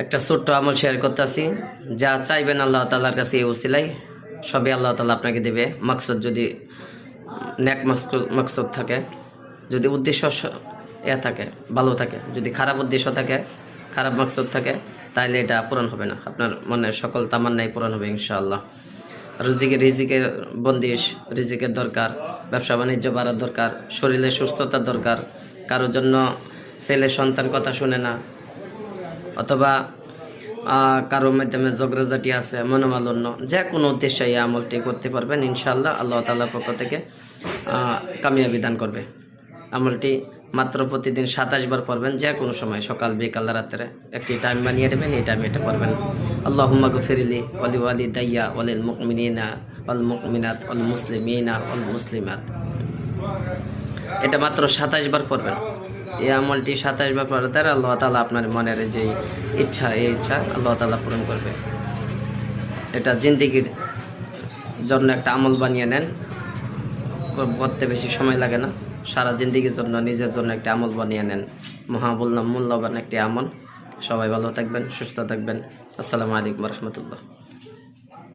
একটা ছোট্ট আমল শেয়ার করতেছি, যা চাইবেন আল্লাহ তাআলার কাছে এই উসিলাই সবই আল্লাহ তাআলা আপনাকে দেবে। মাকসুদ যদি নেক মাকসুদ থাকে, যদি উদ্দেশ্য থাকে ভালো থাকে, যদি খারাপ উদ্দেশ্য থাকে, খারাপ মাকসুদ থাকে, তাহলে এটা পূরণ হবে না। আপনার মনের সকল তামান্নাই পূরণ হবে ইনশাআল্লাহ। রিজিকের বন্দিশ, রিজিকের দরকার, ব্যবসা বাণিজ্য বাড়ার দরকার, শরীরের সুস্থতার দরকার, কারোর জন্য ছেলে সন্তান কথা শুনে না, অথবা কারোর মাধ্যমে ঝগড়াঝাটি আছে, মনোমালিন্য, যে কোনো উদ্দেশ্যে এই আমলটি করতে পারবেন ইনশাআল্লাহ। আল্লাহ তাআলার পক্ষ থেকে কামিয়াবি দান করবে। আমলটি মাত্র প্রতিদিন 27 বার পড়বেন, যে কোনো সময়, সকাল বিকাল রাত্রে একটি টাইম বানিয়ে নেবেন, এই টাইমে এটা পড়বেন। আল্লাহুম্মা গফিরলি ওয়ালি ওয়ালিদাইয়া ওয়ালিল মুমিনিনা ওয়াল মুমিনাত ওয়াল মুসলিমিনা ওয়াল মুসলিমাত। এটা মাত্র 27 বার পড়বেন। এই আমলটি 27 বার পড়ার দ্বারা আল্লাহ তাআলা আপনার মনের যে ইচ্ছা, এই ইচ্ছা আল্লাহ তাআলা পূরণ করবে। এটা জিন্দেগির জন্য একটা আমল বানিয়ে নেন, করতে বেশি সময় লাগে না। সারা জিন্দেগির জন্য, নিজের জন্য একটা আমল বানিয়ে নেন। মূল্যবান একটি আমল। সবাই ভালো থাকবেন, সুস্থ থাকবেন। আসসালামু আলাইকুম ওয়া রাহমাতুল্লাহ।